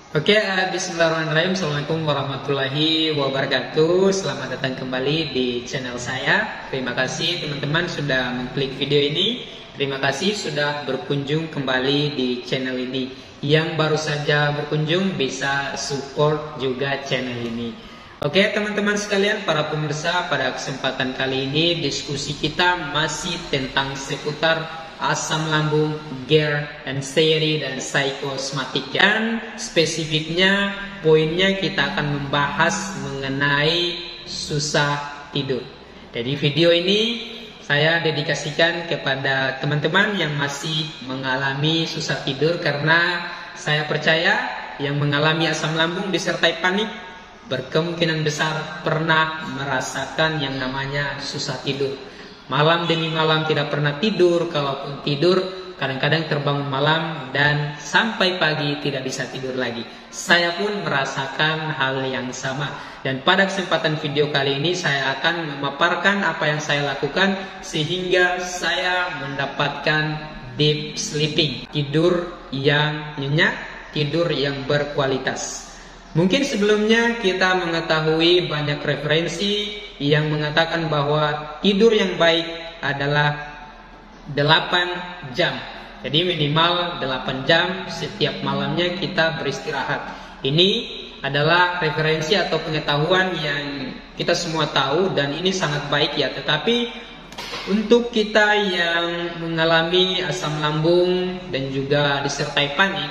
Bismillahirrahmanirrahim. Assalamualaikum warahmatullahi wabarakatuh. Selamat datang kembali di channel saya. Terima kasih teman-teman sudah mengklik video ini. Terima kasih sudah berkunjung kembali di channel ini. Yang baru saja berkunjung bisa support juga channel ini. Oke teman-teman sekalian, para pemirsa, pada kesempatan kali ini diskusi kita masih tentang seputar asam lambung, GERD, anxiety, dan psikosomatik. Dan spesifiknya, poinnya kita akan membahas mengenai susah tidur. Jadi video ini saya dedikasikan kepada teman-teman yang masih mengalami susah tidur, karena saya percaya yang mengalami asam lambung disertai panik berkemungkinan besar pernah merasakan yang namanya susah tidur. Malam demi malam tidak pernah tidur, kalaupun tidur kadang-kadang terbangun malam dan sampai pagi tidak bisa tidur lagi. Saya pun merasakan hal yang sama. Dan pada kesempatan video kali ini saya akan memaparkan apa yang saya lakukan sehingga saya mendapatkan deep sleeping, tidur yang nyenyak, tidur yang berkualitas. Mungkin sebelumnya kita mengetahui banyak referensi yang mengatakan bahwa tidur yang baik adalah 8 jam. Jadi minimal 8 jam setiap malamnya kita beristirahat. Ini adalah referensi atau pengetahuan yang kita semua tahu dan ini sangat baik ya. Tetapi untuk kita yang mengalami asam lambung dan juga disertai panik,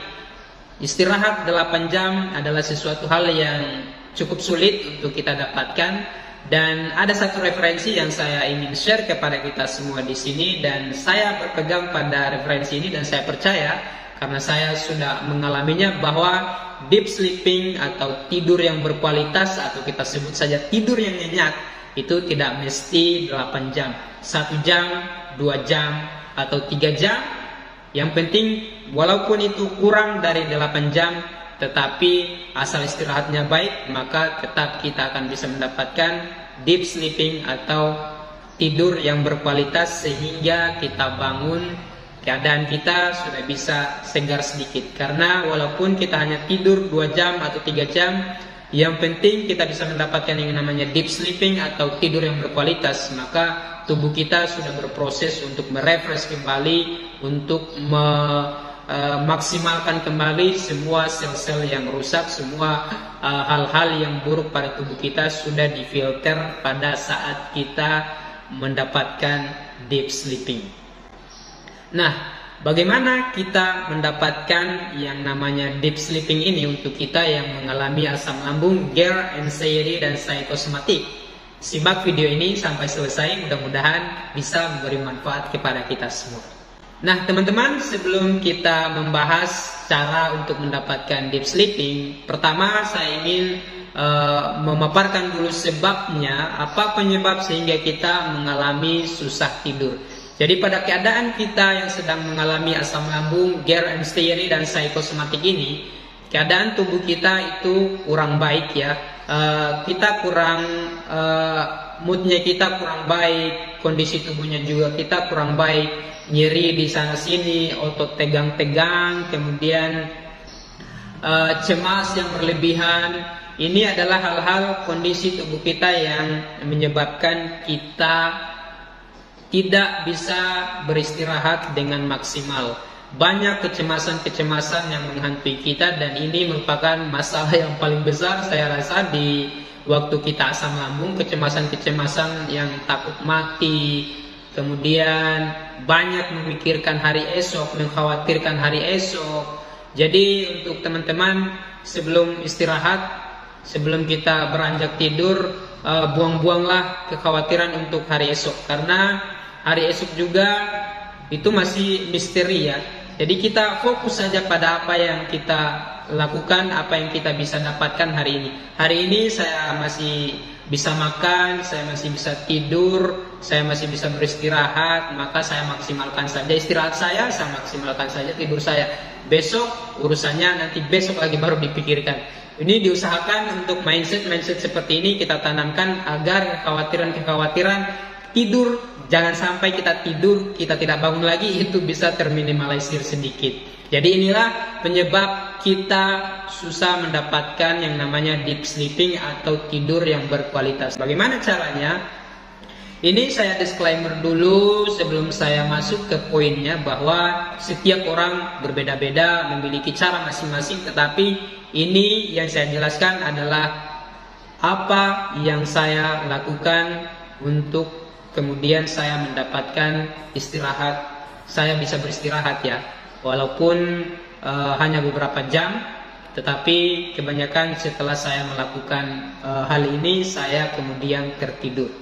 istirahat 8 jam adalah sesuatu hal yang cukup sulit untuk kita dapatkan. Dan ada satu referensi yang saya ingin share kepada kita semua di sini, dan saya berpegang pada referensi ini dan saya percaya karena saya sudah mengalaminya bahwa deep sleeping atau tidur yang berkualitas atau kita sebut saja tidur yang nyenyak itu tidak mesti 8 jam, 1 jam, 2 jam atau 3 jam. Yang penting walaupun itu kurang dari 8 jam, tetapi asal istirahatnya baik, maka tetap kita akan bisa mendapatkan deep sleeping atau tidur yang berkualitas sehingga kita bangun keadaan kita sudah bisa segar sedikit. Karena walaupun kita hanya tidur 2 jam atau 3 jam, yang penting kita bisa mendapatkan yang namanya deep sleeping atau tidur yang berkualitas, maka tubuh kita sudah berproses untuk merefresh kembali, untuk maksimalkan kembali semua sel-sel yang rusak, semua hal-hal yang buruk pada tubuh kita sudah difilter pada saat kita mendapatkan deep sleeping. Nah, bagaimana kita mendapatkan yang namanya deep sleeping ini untuk kita yang mengalami asam lambung, GERD, anxiety, dan psikosomatik? Simak video ini sampai selesai, mudah-mudahan bisa memberi manfaat kepada kita semua. Nah teman-teman, sebelum kita membahas cara untuk mendapatkan deep sleeping, pertama saya ingin memaparkan dulu sebabnya, apa penyebab sehingga kita mengalami susah tidur. Jadi pada keadaan kita yang sedang mengalami asam lambung, GERD, anxiety, dan psikosomatik ini, keadaan tubuh kita itu kurang baik ya. Kita kurang, moodnya kita kurang baik, kondisi tubuhnya juga kita kurang baik, nyeri di sana sini, otot tegang-tegang, kemudian cemas yang berlebihan. Ini adalah hal-hal kondisi tubuh kita yang menyebabkan kita tidak bisa beristirahat dengan maksimal. Banyak kecemasan-kecemasan yang menghantui kita, dan ini merupakan masalah yang paling besar saya rasa di waktu kita asam lambung. Kecemasan-kecemasan yang takut mati, kemudian banyak memikirkan hari esok, mengkhawatirkan hari esok. Jadi untuk teman-teman, sebelum istirahat, sebelum kita beranjak tidur, buang-buanglah kekhawatiran untuk hari esok, karena hari esok juga itu masih misteri ya. Jadi kita fokus saja pada apa yang kita lakukan, apa yang kita bisa dapatkan hari ini. Hari ini saya masih bisa makan, saya masih bisa tidur, saya masih bisa beristirahat, maka saya maksimalkan saja istirahat saya maksimalkan saja tidur saya. Besok urusannya nanti besok lagi baru dipikirkan. Ini diusahakan untuk mindset seperti ini kita tanamkan agar kekhawatiran tidur, jangan sampai kita tidur kita tidak bangun lagi, itu bisa terminimalisir sedikit. Jadi inilah penyebab kita susah mendapatkan yang namanya deep sleeping atau tidur yang berkualitas. Bagaimana caranya? Ini saya disclaimer dulu sebelum saya masuk ke poinnya, bahwa setiap orang berbeda-beda, memiliki cara masing-masing, tetapi ini yang saya jelaskan adalah apa yang saya lakukan untuk kemudian saya mendapatkan istirahat. Saya bisa beristirahat ya, walaupun hanya beberapa jam, tetapi kebanyakan setelah saya melakukan hal ini saya kemudian tertidur.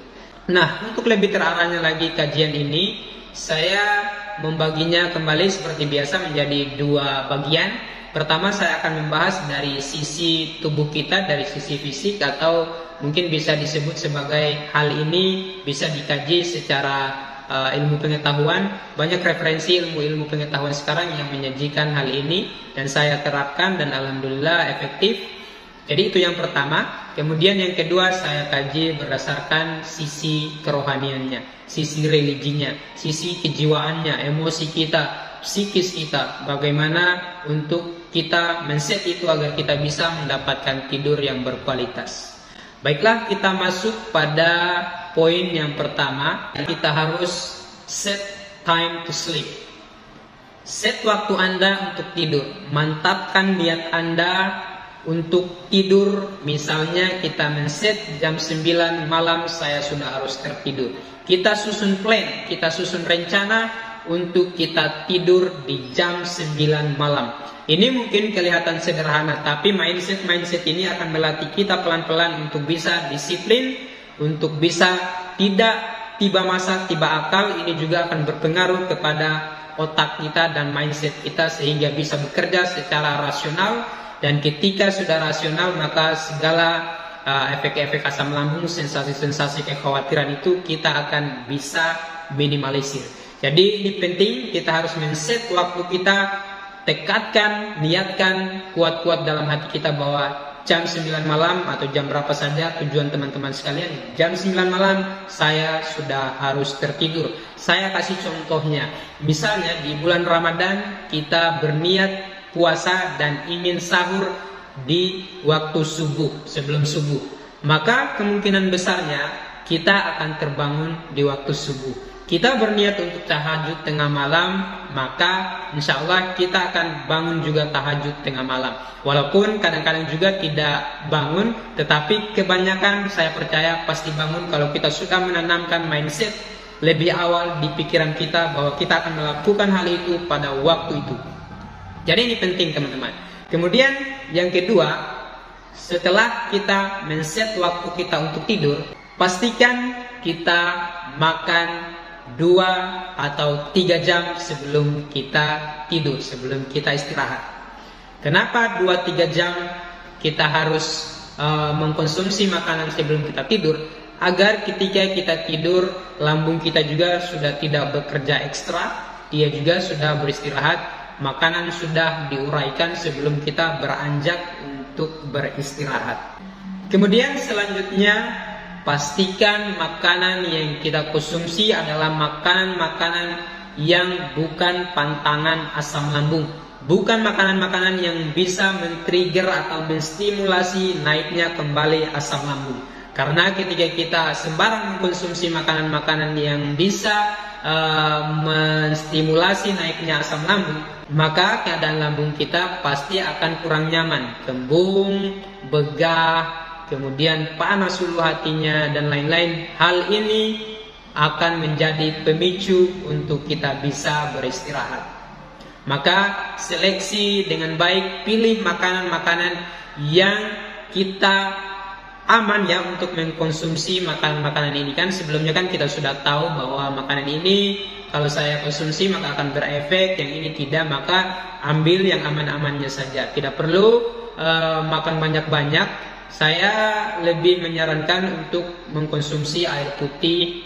Nah, untuk lebih terarahnya lagi kajian ini, saya membaginya kembali seperti biasa menjadi dua bagian. Pertama, saya akan membahas dari sisi tubuh kita, dari sisi fisik, atau mungkin bisa disebut sebagai hal ini bisa dikaji secara ilmu pengetahuan. Banyak referensi ilmu-ilmu pengetahuan sekarang yang menyajikan hal ini, dan saya terapkan dan alhamdulillah efektif. Jadi itu yang pertama. Kemudian yang kedua, saya kaji berdasarkan sisi kerohaniannya, sisi religinya, sisi kejiwaannya, emosi kita, psikis kita, bagaimana untuk kita men-set itu agar kita bisa mendapatkan tidur yang berkualitas. Baiklah, kita masuk pada poin yang pertama. Kita harus set time to sleep. Set waktu Anda untuk tidur. Mantapkan niat Anda untuk tidur. Misalnya kita men-set jam 9 malam saya sudah harus tertidur. Kita susun plan, kita susun rencana untuk kita tidur di jam 9 malam. Ini mungkin kelihatan sederhana, tapi mindset ini akan melatih kita pelan-pelan untuk bisa disiplin, untuk bisa tidak tiba masa, tiba akal. Ini juga akan berpengaruh kepada otak kita dan mindset kita sehingga bisa bekerja secara rasional. Dan ketika sudah rasional, maka segala efek-efek asam lambung, sensasi-sensasi kekhawatiran itu kita akan bisa minimalisir. Jadi ini penting, kita harus men-set waktu kita, tekadkan, niatkan kuat-kuat dalam hati kita bahwa jam 9 malam atau jam berapa saja tujuan teman-teman sekalian, jam 9 malam saya sudah harus tertidur. Saya kasih contohnya, misalnya di bulan Ramadan kita berniat puasa dan ingin sahur di waktu subuh, sebelum subuh, maka kemungkinan besarnya kita akan terbangun di waktu subuh. Kita berniat untuk tahajud tengah malam, maka insya Allah kita akan bangun juga tahajud tengah malam. Walaupun kadang-kadang juga tidak bangun, tetapi kebanyakan saya percaya pasti bangun kalau kita sudah menanamkan mindset lebih awal di pikiran kita bahwa kita akan melakukan hal itu pada waktu itu. Jadi ini penting teman-teman. Kemudian yang kedua, setelah kita men-set waktu kita untuk tidur, pastikan kita makan 2 atau 3 jam sebelum kita tidur, sebelum kita istirahat. Kenapa 2-3 jam kita harus mengkonsumsi makanan sebelum kita tidur? Agar ketika kita tidur, lambung kita juga sudah tidak bekerja ekstra, dia juga sudah beristirahat. Makanan sudah diuraikan sebelum kita beranjak untuk beristirahat. Kemudian selanjutnya, pastikan makanan yang kita konsumsi adalah makanan-makanan yang bukan pantangan asam lambung. Bukan makanan-makanan yang bisa men-trigger atau menstimulasi naiknya kembali asam lambung. Karena ketika kita sembarang mengkonsumsi makanan-makanan yang bisa menstimulasi naiknya asam lambung, maka keadaan lambung kita pasti akan kurang nyaman, kembung, begah, kemudian panas ulu hatinya dan lain-lain. Hal ini akan menjadi pemicu untuk kita bisa beristirahat. Maka seleksi dengan baik, pilih makanan-makanan yang kita aman ya untuk mengkonsumsi makanan-makanan ini. Kan sebelumnya kan kita sudah tahu bahwa makanan ini kalau saya konsumsi maka akan berefek, yang ini tidak, maka ambil yang aman-amannya saja. Tidak perlu makan banyak-banyak. Saya lebih menyarankan untuk mengkonsumsi air putih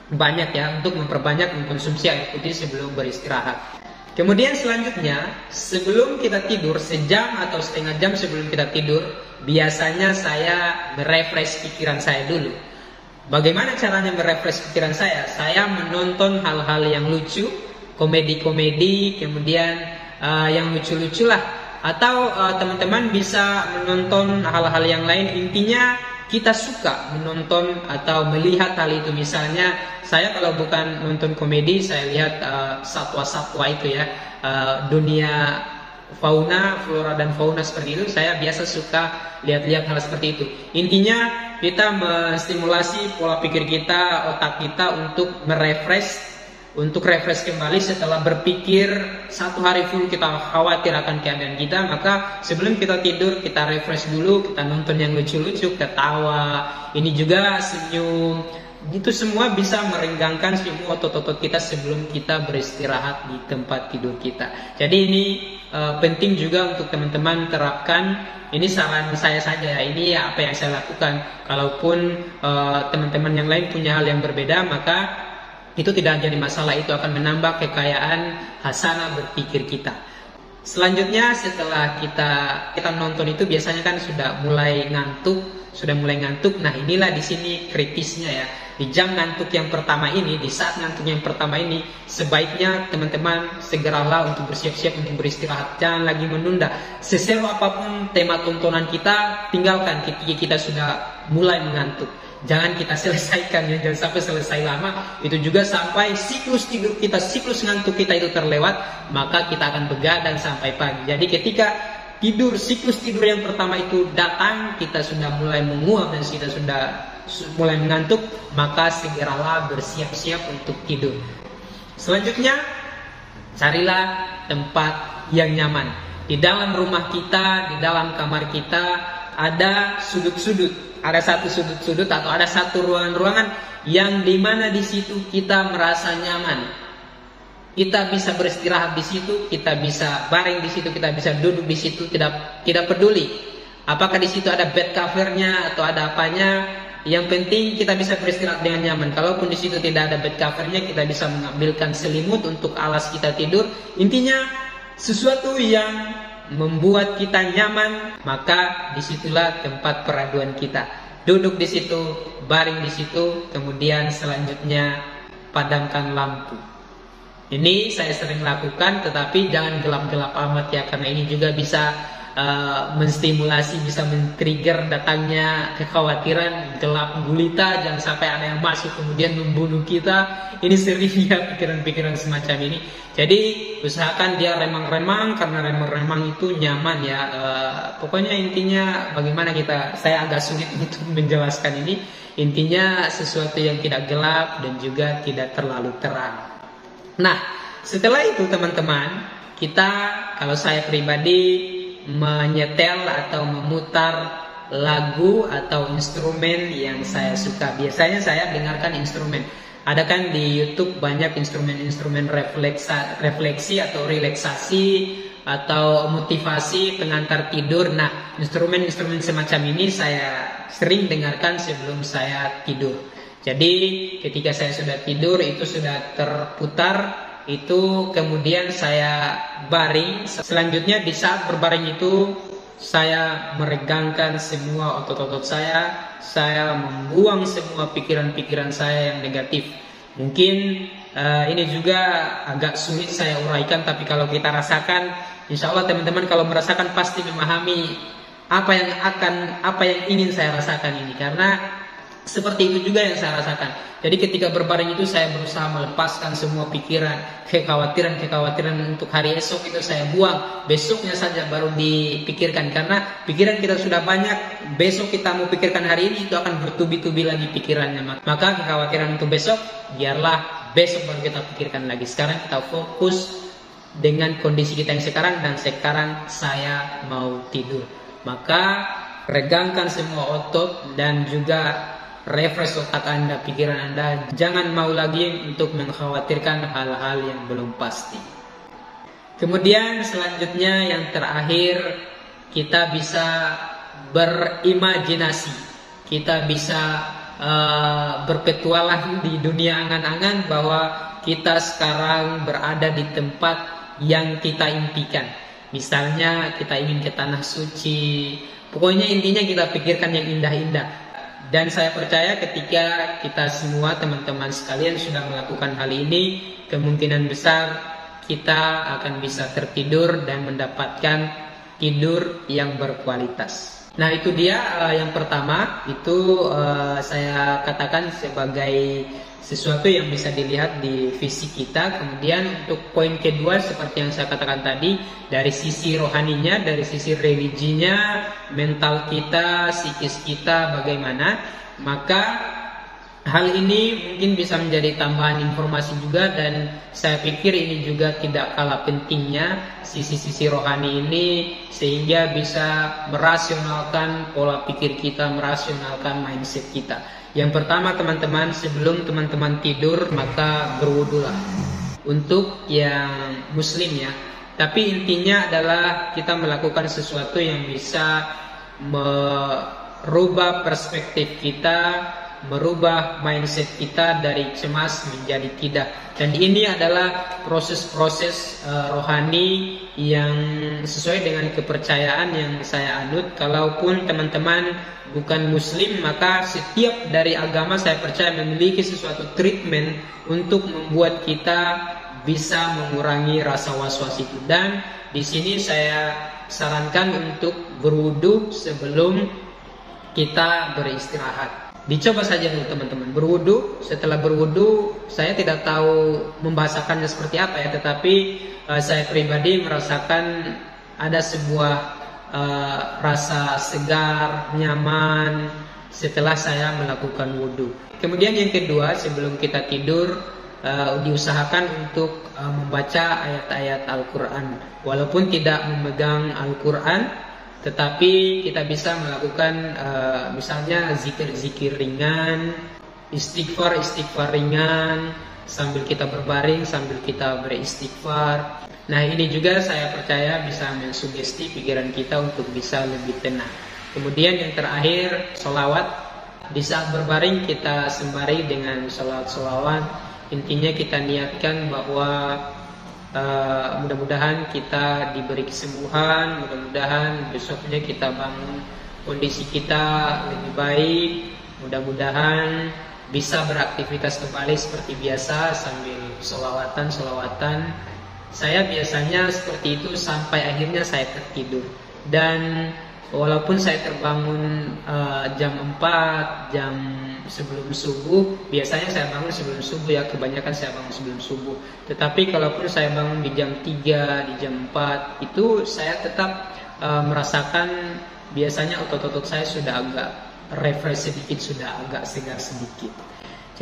banyak ya, untuk memperbanyak mengkonsumsi air putih sebelum beristirahat. Kemudian selanjutnya, sebelum kita tidur, sejam atau setengah jam sebelum kita tidur, biasanya saya merefresh pikiran saya dulu. Bagaimana caranya merefresh pikiran saya? Saya menonton hal-hal yang lucu, komedi-komedi, kemudian yang lucu-lucu lah, atau teman-teman bisa menonton hal-hal yang lain. Intinya kita suka menonton atau melihat hal itu. Misalnya saya kalau bukan nonton komedi, saya lihat satwa-satwa itu ya, dunia fauna, flora dan fauna seperti itu. Saya biasa suka lihat-lihat hal seperti itu. Intinya kita menstimulasi pola pikir kita, otak kita untuk refresh kembali setelah berpikir satu hari full kita khawatir akan keadaan kita. Maka sebelum kita tidur kita refresh dulu, kita nonton yang lucu-lucu, ketawa, ini juga senyum. Itu semua bisa merenggangkan semua otot-otot kita sebelum kita beristirahat di tempat tidur kita. Jadi ini penting juga untuk teman-teman terapkan. Ini saran saya saja ya, ini apa yang saya lakukan. Kalaupun teman-teman yang lain punya hal yang berbeda, maka itu tidak jadi masalah. Itu akan menambah kekayaan hasanah berpikir kita. Selanjutnya setelah kita nonton itu biasanya kan sudah mulai ngantuk. Nah inilah di sini kritisnya ya. Di jam ngantuk yang pertama ini, di saat ngantuk yang pertama ini, sebaiknya teman-teman segeralah untuk bersiap-siap untuk beristirahat. Jangan lagi menunda. Seseru apapun tema tontonan kita, tinggalkan ketika kita sudah mulai mengantuk. Jangan kita selesaikan ya, jangan sampai selesai lama. Itu juga sampai siklus tidur kita, siklus ngantuk kita itu terlewat, maka kita akan begadang sampai pagi. Jadi ketika siklus tidur yang pertama itu datang, kita sudah mulai menguap dan kita sudah mulai mengantuk, maka segeralah bersiap-siap untuk tidur. Selanjutnya, carilah tempat yang nyaman. Di dalam rumah kita, di dalam kamar kita, ada sudut-sudut. Ada satu sudut-sudut atau ada satu ruangan-ruangan yang dimana di situ kita merasa nyaman. Kita bisa beristirahat di situ, kita bisa baring di situ, kita bisa duduk di situ, tidak peduli apakah di situ ada bed covernya atau ada apanya. Yang penting kita bisa beristirahat dengan nyaman. Kalaupun di situ tidak ada bed covernya, kita bisa mengambilkan selimut untuk alas kita tidur. Intinya sesuatu yang membuat kita nyaman, maka disitulah tempat peraduan kita. Duduk di situ, baring di situ, kemudian selanjutnya padamkan lampu. Ini saya sering lakukan, tetapi jangan gelap-gelap amat ya, karena ini juga bisa menstimulasi, bisa men-trigger datangnya kekhawatiran, gelap gulita, jangan sampai ada yang masuk kemudian membunuh kita. Ini sering ya pikiran-pikiran semacam ini. Jadi usahakan dia remang-remang, karena remang-remang itu nyaman ya. Pokoknya intinya bagaimana saya agak sulit untuk menjelaskan ini. Intinya sesuatu yang tidak gelap dan juga tidak terlalu terang. Nah, setelah itu teman-teman, kalau saya pribadi menyetel atau memutar lagu atau instrumen yang saya suka. Biasanya saya dengarkan instrumen. Ada kan di YouTube banyak instrumen-instrumen refleksi atau relaksasi atau motivasi pengantar tidur. Nah, instrumen-instrumen semacam ini saya sering dengarkan sebelum saya tidur. Jadi ketika saya sudah tidur itu sudah terputar. Itu kemudian saya baring. Selanjutnya di saat berbaring itu saya meregangkan semua otot-otot saya membuang semua pikiran-pikiran saya yang negatif. Mungkin ini juga agak sulit saya uraikan, tapi kalau kita rasakan, insya Allah teman-teman kalau merasakan pasti memahami apa yang ingin saya rasakan ini, karena seperti itu juga yang saya rasakan. Jadi ketika berbaring itu saya berusaha melepaskan semua pikiran, kekhawatiran untuk hari esok itu saya buang. Besoknya saja baru dipikirkan, karena pikiran kita sudah banyak. Besok kita mau pikirkan hari ini, itu akan bertubi-tubi lagi pikirannya. Maka kekhawatiran untuk besok biarlah besok baru kita pikirkan lagi. Sekarang kita fokus dengan kondisi kita yang sekarang, dan sekarang saya mau tidur. Maka regangkan semua otot dan juga refresh otak Anda, pikiran Anda. Jangan mau lagi untuk mengkhawatirkan hal-hal yang belum pasti. Kemudian selanjutnya yang terakhir, kita bisa berimajinasi. Kita bisa berpetualang di dunia angan-angan bahwa kita sekarang berada di tempat yang kita impikan. Misalnya kita ingin ke tanah suci. Pokoknya intinya kita pikirkan yang indah-indah. Dan saya percaya ketika kita semua teman-teman sekalian sudah melakukan hal ini, kemungkinan besar kita akan bisa tertidur dan mendapatkan tidur yang berkualitas. Nah, itu dia yang pertama, itu saya katakan sebagai sesuatu yang bisa dilihat di fisik kita. Kemudian untuk poin kedua, seperti yang saya katakan tadi, dari sisi rohaninya, dari sisi religinya, mental kita, psikis kita bagaimana, maka hal ini mungkin bisa menjadi tambahan informasi juga, dan saya pikir ini juga tidak kalah pentingnya sisi-sisi rohani ini, sehingga bisa merasionalkan pola pikir kita, merasionalkan mindset kita. Yang pertama teman-teman, sebelum teman-teman tidur maka berwudulah. Untuk yang muslim ya. Tapi intinya adalah kita melakukan sesuatu yang bisa merubah perspektif kita, merubah mindset kita dari cemas menjadi tidak. Dan ini adalah proses-proses rohani yang sesuai dengan kepercayaan yang saya anut. Kalaupun teman-teman bukan muslim, maka setiap dari agama saya percaya memiliki sesuatu treatment untuk membuat kita bisa mengurangi rasa was-was itu. Dan di sini saya sarankan untuk berwudu sebelum kita beristirahat. Dicoba saja dulu teman-teman berwudu. Setelah berwudu, saya tidak tahu membahasakannya seperti apa ya, tetapi saya pribadi merasakan ada sebuah rasa segar, nyaman setelah saya melakukan wudu. Kemudian yang kedua, sebelum kita tidur, diusahakan untuk membaca ayat-ayat Al-Quran. Walaupun tidak memegang Al-Quran, tetapi kita bisa melakukan misalnya zikir-zikir ringan, istighfar ringan, sambil kita berbaring, sambil kita beristighfar. Nah, ini juga saya percaya bisa mensugesti pikiran kita untuk bisa lebih tenang. Kemudian yang terakhir, sholawat. Di saat berbaring kita sembari dengan sholawat. Intinya kita niatkan bahwa mudah-mudahan kita diberi kesembuhan, mudah-mudahan besoknya kita bangun kondisi kita lebih baik, mudah-mudahan bisa beraktivitas kembali seperti biasa sambil sholawatan. Saya biasanya seperti itu sampai akhirnya saya tertidur. Dan walaupun saya terbangun jam 4, jam sebelum subuh, biasanya saya bangun sebelum subuh ya, kebanyakan saya bangun sebelum subuh. Tetapi kalaupun saya bangun di jam 3, di jam 4, itu saya tetap merasakan biasanya otot-otot saya sudah agak refresh sedikit, sudah agak segar sedikit.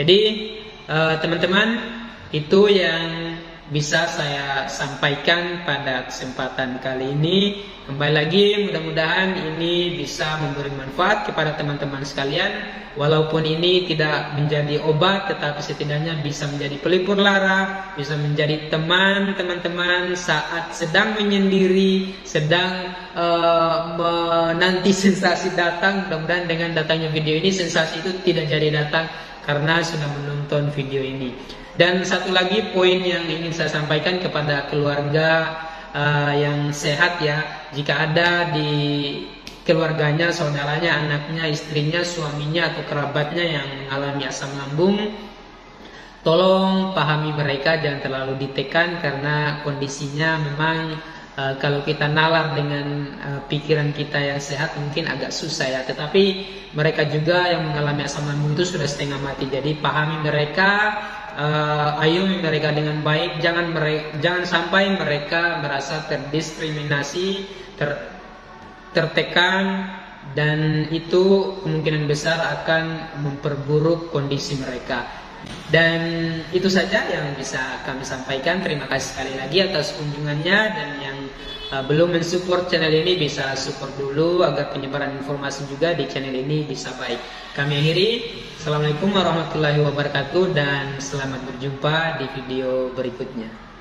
Jadi teman-teman, itu yang bisa saya sampaikan pada kesempatan kali ini. Kembali lagi, mudah-mudahan ini bisa memberi manfaat kepada teman-teman sekalian. Walaupun ini tidak menjadi obat, tetapi setidaknya bisa menjadi pelipur lara, bisa menjadi teman teman-teman saat sedang menyendiri, sedang menanti sensasi datang. Mudah-mudahan dengan datangnya video ini, sensasi itu tidak jadi datang karena sudah menonton video ini. Dan satu lagi poin yang ingin saya sampaikan kepada keluarga yang sehat ya, jika ada di keluarganya, saudaranya, anaknya, istrinya, suaminya atau kerabatnya yang mengalami asam lambung, tolong pahami mereka, jangan terlalu ditekan karena kondisinya memang kalau kita nalar dengan pikiran kita yang sehat mungkin agak susah ya. Tetapi mereka juga yang mengalami asam lambung itu sudah setengah mati. Jadi pahami mereka, ayomi mereka dengan baik. Jangan sampai mereka merasa terdiskriminasi, tertekan, dan itu kemungkinan besar akan memperburuk kondisi mereka. Dan itu saja yang bisa kami sampaikan. Terima kasih sekali lagi atas kunjungannya, dan yang belum mensupport channel ini bisa support dulu agar penyebaran informasi juga di channel ini bisa baik. Kami akhiri. Assalamualaikum warahmatullahi wabarakatuh, dan selamat berjumpa di video berikutnya.